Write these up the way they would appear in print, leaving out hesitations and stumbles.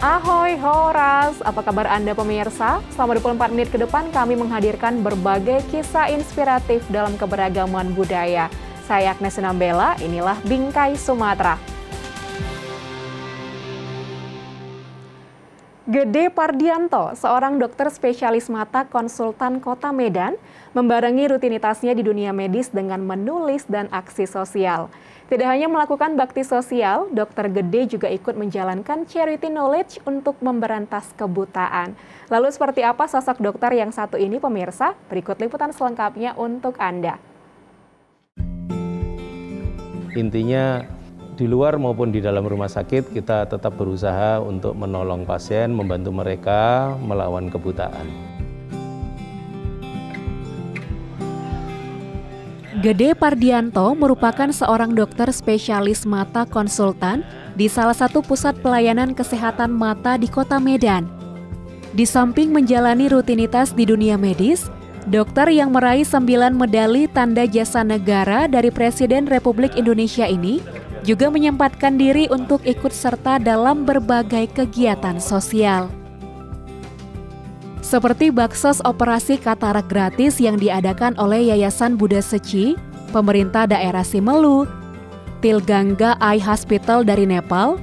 Ahoy Horas, apa kabar Anda pemirsa? Selama 24 menit ke depan kami menghadirkan berbagai kisah inspiratif dalam keberagaman budaya. Saya Agnes Nambela, inilah Bingkai Sumatera. Gede Pardianto, seorang dokter spesialis mata konsultan Kota Medan, membarengi rutinitasnya di dunia medis dengan menulis dan aksi sosial. Tidak hanya melakukan bakti sosial, Dokter Gede juga ikut menjalankan charity knowledge untuk memberantas kebutaan. Lalu seperti apa sosok dokter yang satu ini pemirsa? Berikut liputan selengkapnya untuk Anda. Intinya di luar maupun di dalam rumah sakit kita tetap berusaha untuk menolong pasien, membantu mereka melawan kebutaan. Gede Pardianto merupakan seorang dokter spesialis mata konsultan di salah satu pusat pelayanan kesehatan mata di Kota Medan. Di samping menjalani rutinitas di dunia medis, dokter yang meraih 9 medali tanda jasa negara dari Presiden Republik Indonesia ini juga menyempatkan diri untuk ikut serta dalam berbagai kegiatan sosial. Seperti baksos operasi katarak gratis yang diadakan oleh Yayasan Buddha Seci, pemerintah daerah Simelu, Tilgangga Eye Hospital dari Nepal,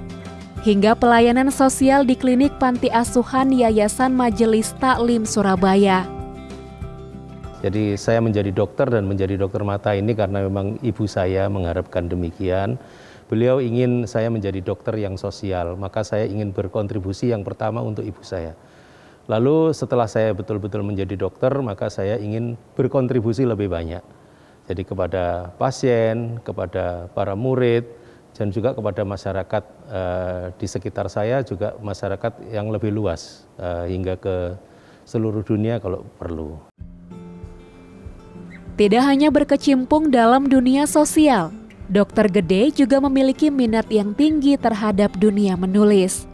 hingga pelayanan sosial di klinik panti asuhan Yayasan Majelis Taklim Surabaya. Jadi saya menjadi dokter dan menjadi dokter mata ini karena memang ibu saya mengharapkan demikian. Beliau ingin saya menjadi dokter yang sosial, maka saya ingin berkontribusi yang pertama untuk ibu saya. Lalu setelah saya betul-betul menjadi dokter, maka saya ingin berkontribusi lebih banyak. Jadi kepada pasien, kepada para murid, dan juga kepada masyarakat di sekitar saya, juga masyarakat yang lebih luas, hingga ke seluruh dunia kalau perlu. Tidak hanya berkecimpung dalam dunia sosial, Dokter Gede juga memiliki minat yang tinggi terhadap dunia menulis.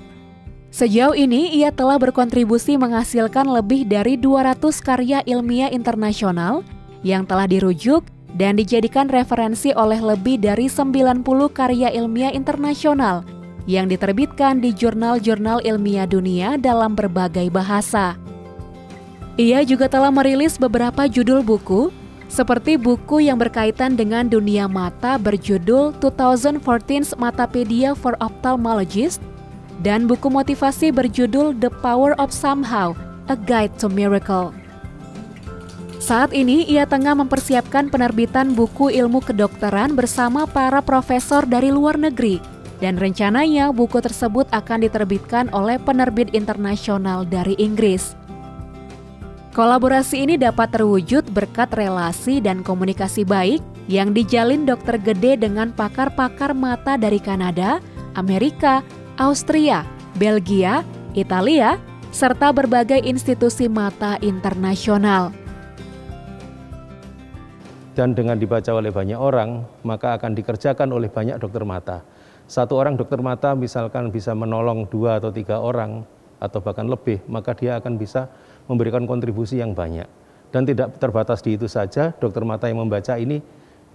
Sejauh ini, ia telah berkontribusi menghasilkan lebih dari 200 karya ilmiah internasional yang telah dirujuk dan dijadikan referensi oleh lebih dari 90 karya ilmiah internasional yang diterbitkan di jurnal-jurnal ilmiah dunia dalam berbagai bahasa. Ia juga telah merilis beberapa judul buku, seperti buku yang berkaitan dengan dunia mata berjudul 2014 Matapedia for Ophthalmologists, dan buku motivasi berjudul The Power of Somehow, A Guide to Miracle. Saat ini ia tengah mempersiapkan penerbitan buku ilmu kedokteran bersama para profesor dari luar negeri, dan rencananya buku tersebut akan diterbitkan oleh penerbit internasional dari Inggris. Kolaborasi ini dapat terwujud berkat relasi dan komunikasi baik yang dijalin Dokter Gede dengan pakar-pakar mata dari Kanada, Amerika, Austria, Belgia, Italia, serta berbagai institusi mata internasional. Dan dengan dibaca oleh banyak orang, maka akan dikerjakan oleh banyak dokter mata. Satu orang dokter mata misalkan bisa menolong 2 atau 3 orang, atau bahkan lebih, maka dia akan bisa memberikan kontribusi yang banyak. Dan tidak terbatas di itu saja, dokter mata yang membaca ini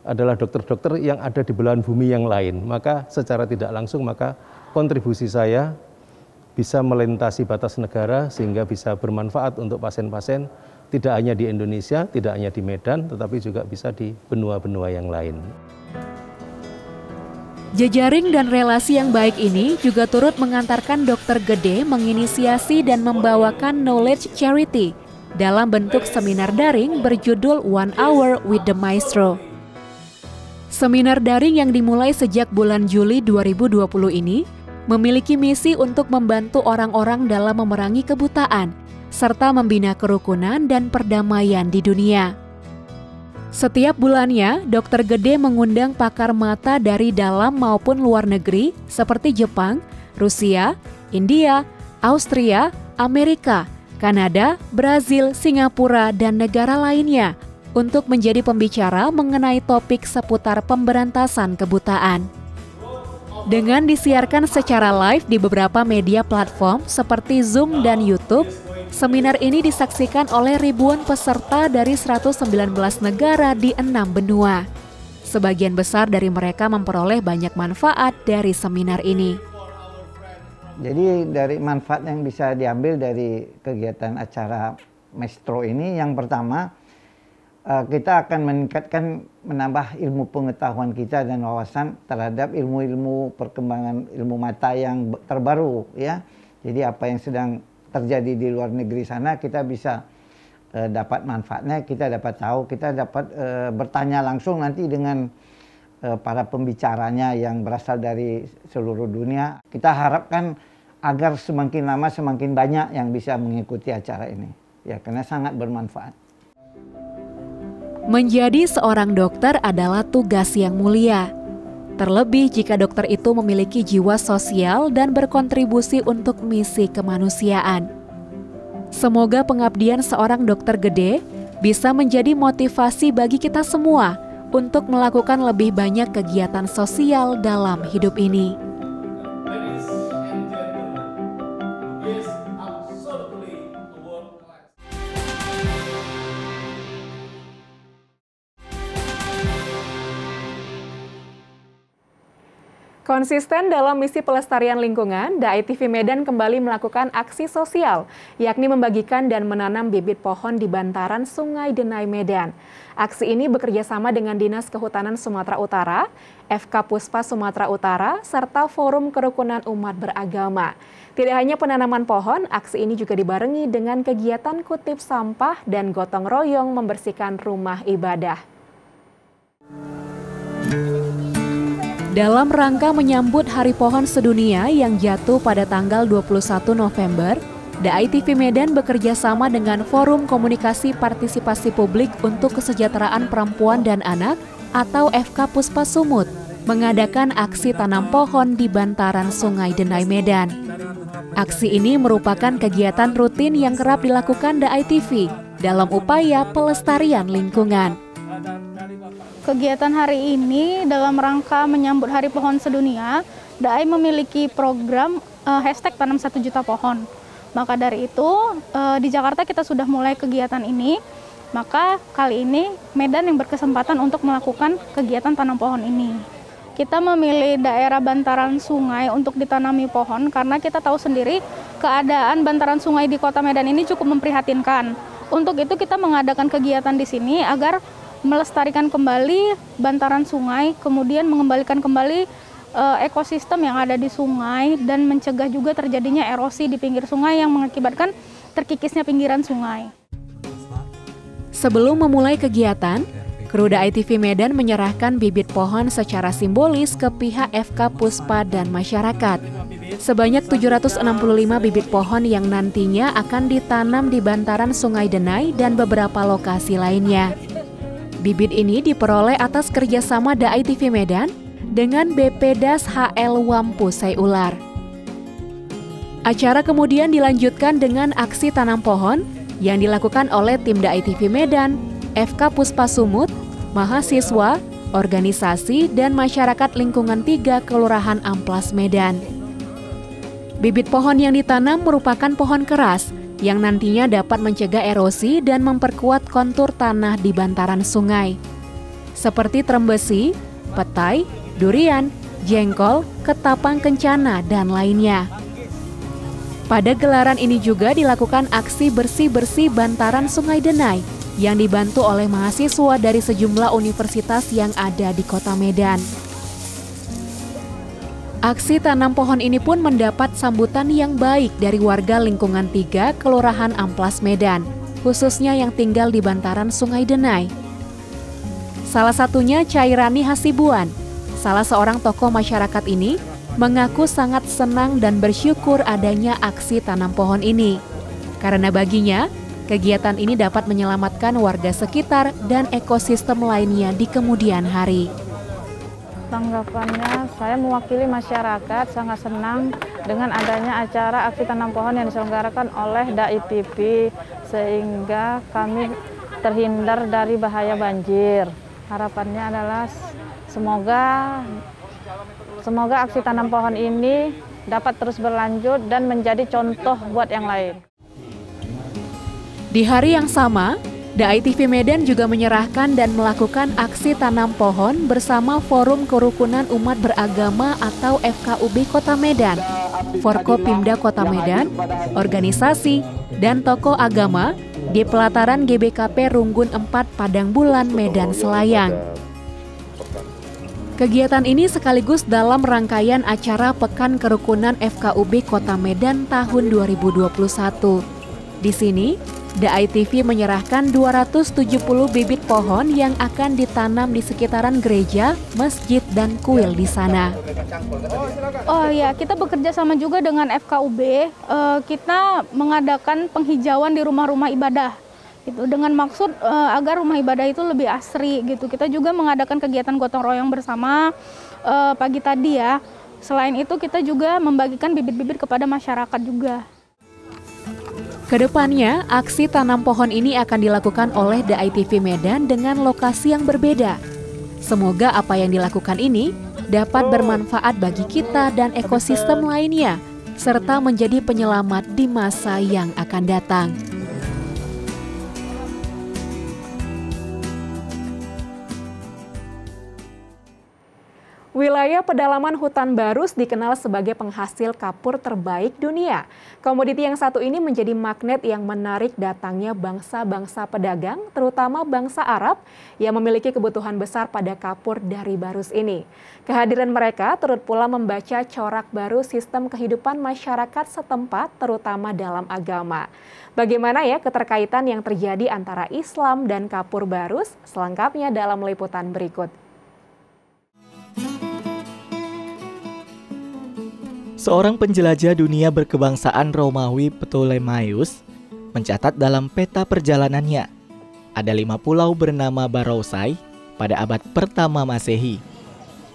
adalah dokter-dokter yang ada di belahan bumi yang lain. Maka secara tidak langsung, maka kontribusi saya bisa melintasi batas negara sehingga bisa bermanfaat untuk pasien-pasien tidak hanya di Indonesia, tidak hanya di Medan, tetapi juga bisa di benua-benua yang lain. Jejaring dan relasi yang baik ini juga turut mengantarkan Dokter Gede menginisiasi dan membawakan knowledge charity dalam bentuk seminar daring berjudul 1 Hour with the Maestro. Seminar daring yang dimulai sejak bulan Juli 2020 ini memiliki misi untuk membantu orang-orang dalam memerangi kebutaan, serta membina kerukunan dan perdamaian di dunia. Setiap bulannya, Dokter Gede mengundang pakar mata dari dalam maupun luar negeri seperti Jepang, Rusia, India, Austria, Amerika, Kanada, Brazil, Singapura, dan negara lainnya untuk menjadi pembicara mengenai topik seputar pemberantasan kebutaan. Dengan disiarkan secara live di beberapa media platform seperti Zoom dan YouTube, seminar ini disaksikan oleh ribuan peserta dari 119 negara di 6 benua. Sebagian besar dari mereka memperoleh banyak manfaat dari seminar ini. Jadi dari manfaat yang bisa diambil dari kegiatan acara Maestro ini, yang pertama kita akan menambah ilmu pengetahuan kita dan wawasan terhadap ilmu-ilmu perkembangan ilmu mata yang terbaru ya. Jadi apa yang sedang terjadi di luar negeri sana kita bisa dapat manfaatnya, kita dapat tahu, kita dapat bertanya langsung nanti dengan para pembicaranya yang berasal dari seluruh dunia. Kita harapkan agar semakin lama semakin banyak yang bisa mengikuti acara ini ya, karena sangat bermanfaat. Menjadi seorang dokter adalah tugas yang mulia. Terlebih jika dokter itu memiliki jiwa sosial dan berkontribusi untuk misi kemanusiaan. Semoga pengabdian seorang dokter gede bisa menjadi motivasi bagi kita semua untuk melakukan lebih banyak kegiatan sosial dalam hidup ini. Konsisten dalam misi pelestarian lingkungan, DAI TV Medan kembali melakukan aksi sosial, yakni membagikan dan menanam bibit pohon di bantaran Sungai Denai Medan. Aksi ini bekerjasama dengan Dinas Kehutanan Sumatera Utara, FK Puspa Sumatera Utara, serta Forum Kerukunan Umat Beragama. Tidak hanya penanaman pohon, aksi ini juga dibarengi dengan kegiatan kutip sampah dan gotong royong membersihkan rumah ibadah. Dalam rangka menyambut Hari Pohon Sedunia yang jatuh pada tanggal 21 November, DAI TV Medan bekerja sama dengan Forum Komunikasi Partisipasi Publik untuk Kesejahteraan Perempuan dan Anak atau FK Puspa Sumut mengadakan aksi tanam pohon di bantaran Sungai Denai Medan. Aksi ini merupakan kegiatan rutin yang kerap dilakukan DAI TV dalam upaya pelestarian lingkungan. Kegiatan hari ini dalam rangka menyambut Hari Pohon Sedunia, DAI memiliki program hashtag tanam 1 juta pohon. Maka dari itu, di Jakarta kita sudah mulai kegiatan ini, maka kali ini Medan yang berkesempatan untuk melakukan kegiatan tanam pohon ini. Kita memilih daerah bantaran sungai untuk ditanami pohon karena kita tahu sendiri keadaan bantaran sungai di Kota Medan ini cukup memprihatinkan. Untuk itu kita mengadakan kegiatan di sini agar melestarikan kembali bantaran sungai, kemudian mengembalikan kembali ekosistem yang ada di sungai dan mencegah juga terjadinya erosi di pinggir sungai yang mengakibatkan terkikisnya pinggiran sungai. Sebelum memulai kegiatan, kru DAI TV Medan menyerahkan bibit pohon secara simbolis ke pihak FK Puspa dan masyarakat. Sebanyak 765 bibit pohon yang nantinya akan ditanam di bantaran Sungai Denai dan beberapa lokasi lainnya. Bibit ini diperoleh atas kerjasama DAI TV Medan dengan BPDAS HL Wampu Sayular. Acara kemudian dilanjutkan dengan aksi tanam pohon yang dilakukan oleh tim DAI TV Medan, FK Puspa Sumut, mahasiswa, organisasi, dan masyarakat lingkungan 3 Kelurahan Amplas Medan. Bibit pohon yang ditanam merupakan pohon keras yang nantinya dapat mencegah erosi dan memperkuat kontur tanah di bantaran sungai. Seperti trembesi, petai, durian, jengkol, ketapang kencana, dan lainnya. Pada gelaran ini juga dilakukan aksi bersih-bersih bantaran Sungai Denai yang dibantu oleh mahasiswa dari sejumlah universitas yang ada di Kota Medan. Aksi tanam pohon ini pun mendapat sambutan yang baik dari warga lingkungan 3 Kelurahan Amplas Medan, khususnya yang tinggal di bantaran Sungai Denai. Salah satunya Cairani Hasibuan, salah seorang tokoh masyarakat ini, mengaku sangat senang dan bersyukur adanya aksi tanam pohon ini. Karena baginya, kegiatan ini dapat menyelamatkan warga sekitar dan ekosistem lainnya di kemudian hari. Tanggapannya, saya mewakili masyarakat sangat senang dengan adanya acara aksi tanam pohon yang diselenggarakan oleh DAI TV, sehingga kami terhindar dari bahaya banjir. Harapannya adalah semoga aksi tanam pohon ini dapat terus berlanjut dan menjadi contoh buat yang lain. Di hari yang sama, DAI TV Medan juga menyerahkan dan melakukan aksi tanam pohon bersama Forum Kerukunan Umat Beragama atau FKUB Kota Medan Forkopimda Kota Medan, organisasi, dan tokoh agama di pelataran GBKP Runggun 4 Padang Bulan, Medan Selayang. Kegiatan ini sekaligus dalam rangkaian acara Pekan Kerukunan FKUB Kota Medan tahun 2021. Di sini, DAI-TV menyerahkan 270 bibit pohon yang akan ditanam di sekitaran gereja, masjid, dan kuil di sana. Oh ya, kita bekerja sama juga dengan FKUB. Kita mengadakan penghijauan di rumah-rumah ibadah. Gitu, dengan maksud agar rumah ibadah itu lebih asri gitu. Kita juga mengadakan kegiatan gotong royong bersama pagi tadi ya. Selain itu kita juga membagikan bibit-bibit kepada masyarakat juga. Kedepannya, aksi tanam pohon ini akan dilakukan oleh DAI-TV Medan dengan lokasi yang berbeda. Semoga apa yang dilakukan ini dapat bermanfaat bagi kita dan ekosistem lainnya, serta menjadi penyelamat di masa yang akan datang. Wilayah pedalaman hutan Barus dikenal sebagai penghasil kapur terbaik dunia. Komoditi yang satu ini menjadi magnet yang menarik datangnya bangsa-bangsa pedagang, terutama bangsa Arab, yang memiliki kebutuhan besar pada kapur dari Barus ini. Kehadiran mereka turut pula membaca corak baru sistem kehidupan masyarakat setempat, terutama dalam agama. Bagaimana ya keterkaitan yang terjadi antara Islam dan kapur Barus? Selengkapnya dalam liputan berikut. Seorang penjelajah dunia berkebangsaan Romawi Ptolemaios mencatat dalam peta perjalanannya, ada 5 pulau bernama Barousai pada abad pertama Masehi.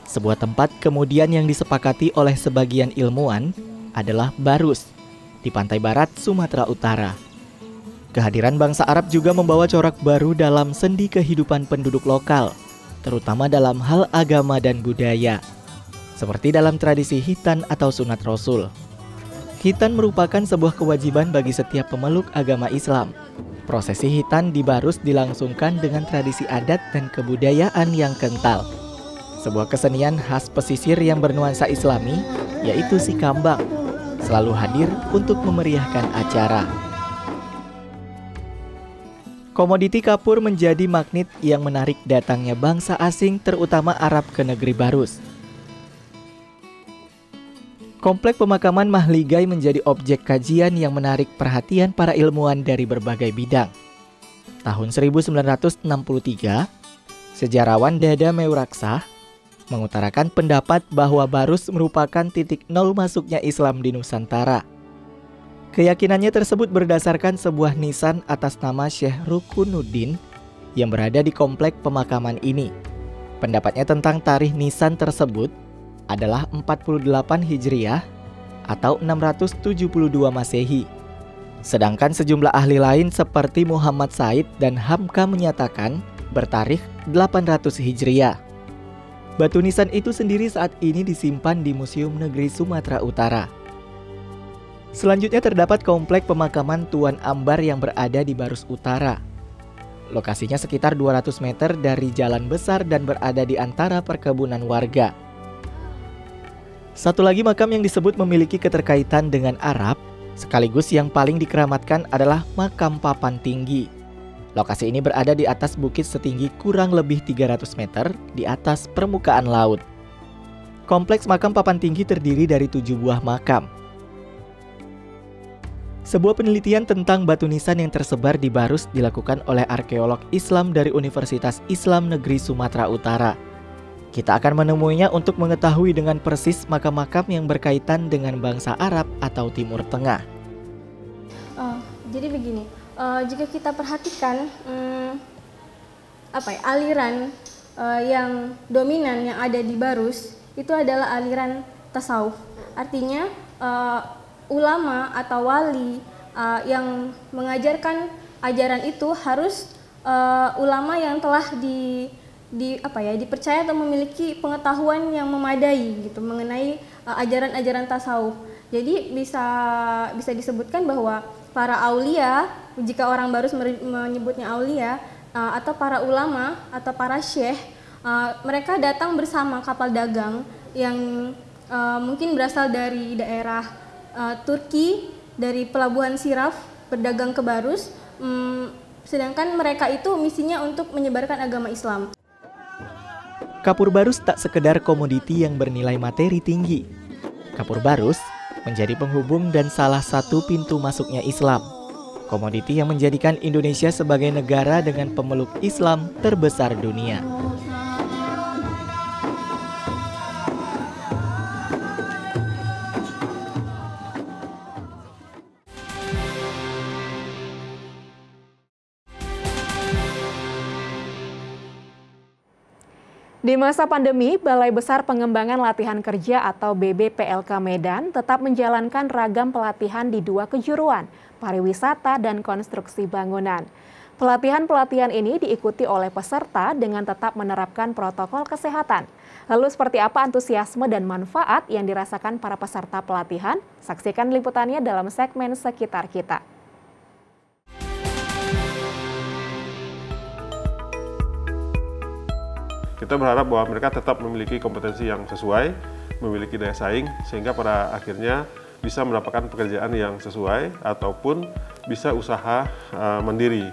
Sebuah tempat kemudian yang disepakati oleh sebagian ilmuwan adalah Barus, di pantai barat Sumatera Utara. Kehadiran bangsa Arab juga membawa corak baru dalam sendi kehidupan penduduk lokal, terutama dalam hal agama dan budaya. Seperti dalam tradisi khitan atau sunat Rasul. Khitan merupakan sebuah kewajiban bagi setiap pemeluk agama Islam. Prosesi khitan di Barus dilangsungkan dengan tradisi adat dan kebudayaan yang kental. Sebuah kesenian khas pesisir yang bernuansa Islami, yaitu si kambang, selalu hadir untuk memeriahkan acara. Komoditi kapur menjadi magnet yang menarik datangnya bangsa asing, terutama Arab, ke negeri Barus. Komplek pemakaman Mahligai menjadi objek kajian yang menarik perhatian para ilmuwan dari berbagai bidang. Tahun 1963, sejarawan Dada Meuraksa mengutarakan pendapat bahwa Barus merupakan titik nol masuknya Islam di Nusantara. Keyakinannya tersebut berdasarkan sebuah nisan atas nama Syekh Rukunuddin yang berada di komplek pemakaman ini. Pendapatnya tentang tarikh nisan tersebut adalah 48 Hijriah atau 672 Masehi. Sedangkan sejumlah ahli lain seperti Muhammad Said dan Hamka menyatakan bertarikh 800 Hijriah. Batu nisan itu sendiri saat ini disimpan di Museum Negeri Sumatera Utara. Selanjutnya terdapat komplek pemakaman Tuan Ambar yang berada di Barus Utara. Lokasinya sekitar 200 meter dari jalan besar dan berada di antara perkebunan warga. Satu lagi makam yang disebut memiliki keterkaitan dengan Arab, sekaligus yang paling dikeramatkan adalah makam Papan Tinggi. Lokasi ini berada di atas bukit setinggi kurang lebih 300 meter di atas permukaan laut. Kompleks makam Papan Tinggi terdiri dari 7 buah makam. Sebuah penelitian tentang batu nisan yang tersebar di Barus dilakukan oleh arkeolog Islam dari Universitas Islam Negeri Sumatera Utara. Kita akan menemuinya untuk mengetahui dengan persis makam-makam yang berkaitan dengan bangsa Arab atau Timur Tengah. Jadi begini, jika kita perhatikan aliran yang dominan yang ada di Barus itu adalah aliran tasawuf. Artinya ulama atau wali yang mengajarkan ajaran itu harus ulama yang telah dipercaya atau memiliki pengetahuan yang memadai gitu mengenai ajaran-ajaran tasawuf. Jadi bisa disebutkan bahwa para aulia, jika orang Barus menyebutnya aulia, atau para ulama atau para syekh, mereka datang bersama kapal dagang yang mungkin berasal dari daerah Turki, dari pelabuhan Siraf, berdagang ke Barus, sedangkan mereka itu misinya untuk menyebarkan agama Islam. Kapur barus tak sekedar komoditi yang bernilai materi tinggi. Kapur barus menjadi penghubung dan salah satu pintu masuknya Islam. Komoditi yang menjadikan Indonesia sebagai negara dengan pemeluk Islam terbesar dunia. Di masa pandemi, Balai Besar Pengembangan Latihan Kerja atau BBPLK Medan tetap menjalankan ragam pelatihan di 2 kejuruan, pariwisata dan konstruksi bangunan. Pelatihan-pelatihan ini diikuti oleh peserta dengan tetap menerapkan protokol kesehatan. Lalu seperti apa antusiasme dan manfaat yang dirasakan para peserta pelatihan? Saksikan liputannya dalam segmen Sekitar Kita. Kita berharap bahwa mereka tetap memiliki kompetensi yang sesuai, memiliki daya saing, sehingga pada akhirnya bisa mendapatkan pekerjaan yang sesuai ataupun bisa usaha mandiri.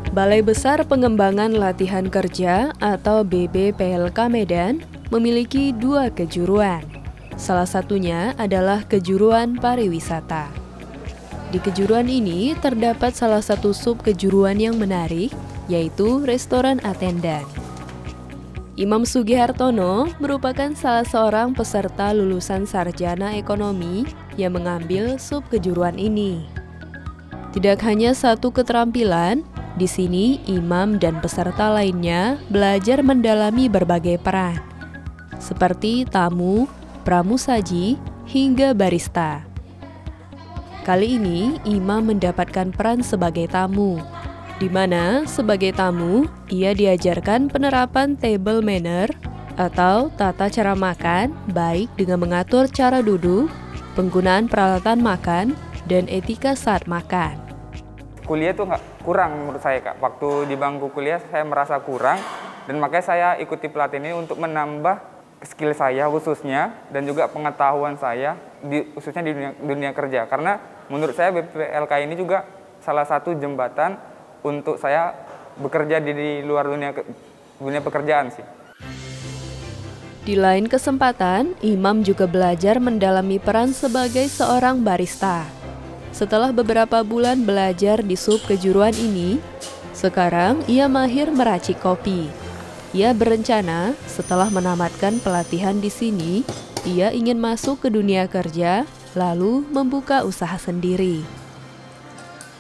Balai Besar Pengembangan Latihan Kerja atau BBPLK Medan memiliki 2 kejuruan. Salah satunya adalah kejuruan pariwisata. Di kejuruan ini terdapat salah satu sub kejuruan yang menarik, yaitu restoran attendant. Imam Sugihartono merupakan salah seorang peserta lulusan sarjana ekonomi yang mengambil sub kejuruan ini. Tidak hanya satu keterampilan, di sini Imam dan peserta lainnya belajar mendalami berbagai peran, seperti tamu, pramusaji, hingga barista. Kali ini Imam mendapatkan peran sebagai tamu, di mana sebagai tamu, ia diajarkan penerapan table manner atau tata cara makan, baik dengan mengatur cara duduk, penggunaan peralatan makan, dan etika saat makan. Kuliah tuh nggak kurang menurut saya, Kak. Waktu di bangku kuliah saya merasa kurang, dan makanya saya ikuti pelatihan ini untuk menambah skill saya khususnya, dan juga pengetahuan saya, khususnya di dunia kerja. Karena menurut saya BPLK ini juga salah satu jembatan untuk saya bekerja di luar dunia pekerjaan sih. Di lain kesempatan, Imam juga belajar mendalami peran sebagai seorang barista. Setelah beberapa bulan belajar di sub kejuruan ini, sekarang ia mahir meracik kopi. Ia berencana setelah menamatkan pelatihan di sini, ia ingin masuk ke dunia kerja, lalu membuka usaha sendiri.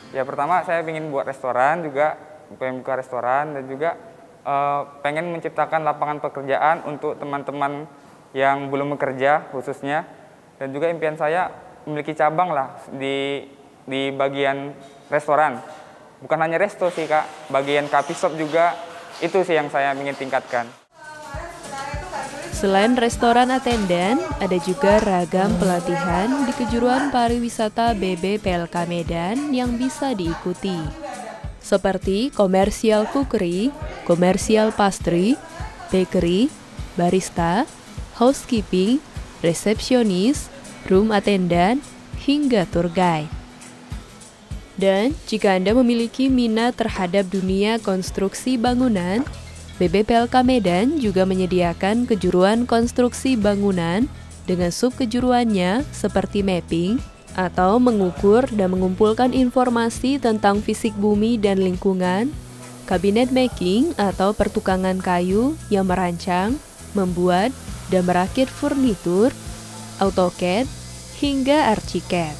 Ya, pertama saya ingin buat restoran juga, pengen buka restoran, dan juga pengen menciptakan lapangan pekerjaan untuk teman-teman yang belum bekerja khususnya, dan juga impian saya memiliki cabang lah di bagian restoran. Bukan hanya resto sih, Kak, bagian coffee shop juga, itu sih yang saya ingin tingkatkan. Selain restoran attendant, ada juga ragam pelatihan di kejuruan pariwisata BBPLK Medan yang bisa diikuti. Seperti komersial cookery, komersial pastry, bakery, barista, housekeeping, resepsionis, room attendant, hingga tour guide. Dan jika Anda memiliki minat terhadap dunia konstruksi bangunan, BBPLK Medan juga menyediakan kejuruan konstruksi bangunan dengan sub kejuruannya seperti mapping atau mengukur dan mengumpulkan informasi tentang fisik bumi dan lingkungan, cabinet making atau pertukangan kayu yang merancang, membuat, dan merakit furnitur, AutoCAD, hingga Archicad.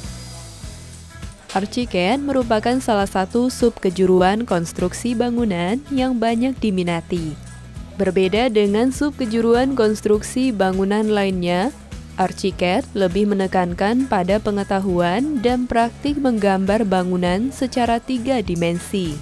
Archicad merupakan salah satu sub kejuruan konstruksi bangunan yang banyak diminati. Berbeda dengan sub kejuruan konstruksi bangunan lainnya, Archicad lebih menekankan pada pengetahuan dan praktik menggambar bangunan secara 3 dimensi.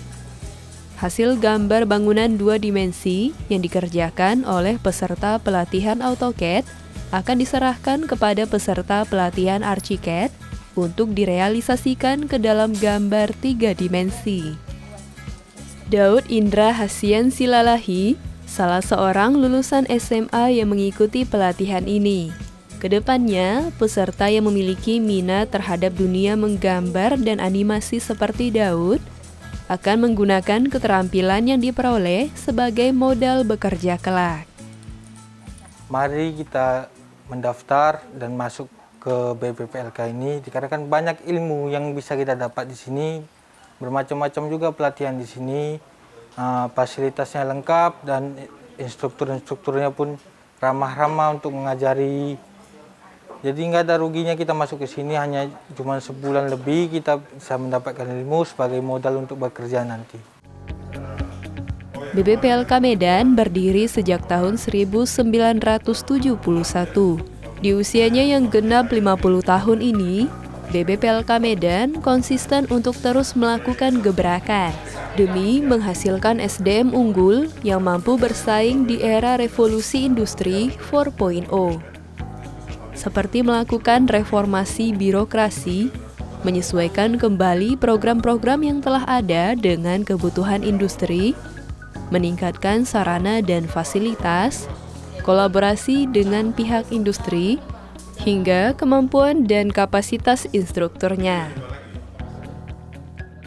Hasil gambar bangunan 2 dimensi yang dikerjakan oleh peserta pelatihan AutoCAD akan diserahkan kepada peserta pelatihan Archicad untuk direalisasikan ke dalam gambar 3 dimensi. Daud Indra Hasian Silalahi, salah seorang lulusan SMA yang mengikuti pelatihan ini. Kedepannya, peserta yang memiliki minat terhadap dunia menggambar dan animasi seperti Daud akan menggunakan keterampilan yang diperoleh sebagai modal bekerja kelak. Mari kita mendaftar dan masuk ke BBPLK ini, dikarenakan banyak ilmu yang bisa kita dapat di sini, bermacam-macam juga pelatihan di sini, fasilitasnya lengkap dan instrukturnya pun ramah-ramah untuk mengajari. Jadi nggak ada ruginya kita masuk ke sini, hanya cuma sebulan lebih kita bisa mendapatkan ilmu sebagai modal untuk bekerja nanti. BBPLK Medan berdiri sejak tahun 1971. Di usianya yang genap 50 tahun ini, BBPLK Medan konsisten untuk terus melakukan gebrakan demi menghasilkan SDM unggul yang mampu bersaing di era revolusi industri 4.0. Seperti melakukan reformasi birokrasi, menyesuaikan kembali program-program yang telah ada dengan kebutuhan industri, meningkatkan sarana dan fasilitas, kolaborasi dengan pihak industri, hingga kemampuan dan kapasitas instrukturnya.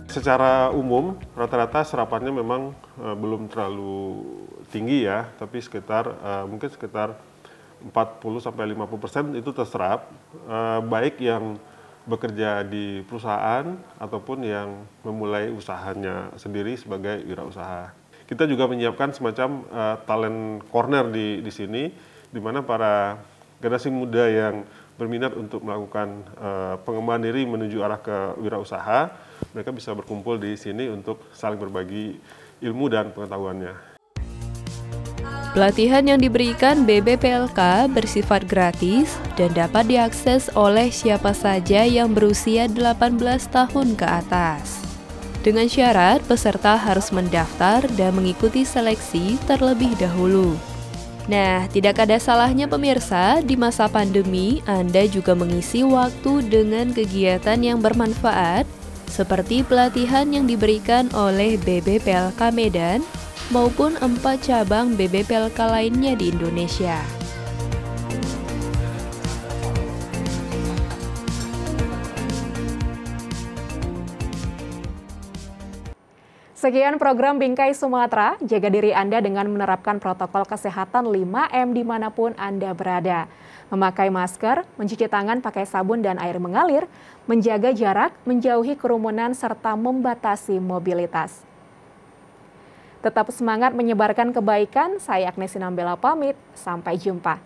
Secara umum, rata-rata serapannya memang belum terlalu tinggi ya, tapi mungkin sekitar 40-50% itu terserap, baik yang bekerja di perusahaan ataupun yang memulai usahanya sendiri sebagai wirausaha. Kita juga menyiapkan semacam talent corner di sini, di mana para generasi muda yang berminat untuk melakukan pengembangan diri menuju arah ke wirausaha, mereka bisa berkumpul di sini untuk saling berbagi ilmu dan pengetahuannya. Pelatihan yang diberikan BBPLK bersifat gratis dan dapat diakses oleh siapa saja yang berusia 18 tahun ke atas. Dengan syarat peserta harus mendaftar dan mengikuti seleksi terlebih dahulu. Nah, tidak ada salahnya pemirsa, di masa pandemi Anda juga mengisi waktu dengan kegiatan yang bermanfaat seperti pelatihan yang diberikan oleh BBPLK Medan maupun 4 cabang BBPLK lainnya di Indonesia. Sekian program Bingkai Sumatera. Jaga diri Anda dengan menerapkan protokol kesehatan 5M dimanapun Anda berada. Memakai masker, mencuci tangan pakai sabun dan air mengalir, menjaga jarak, menjauhi kerumunan, serta membatasi mobilitas. Tetap semangat menyebarkan kebaikan. Saya Agnes Sinambela pamit. Sampai jumpa.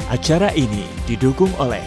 Acara ini didukung oleh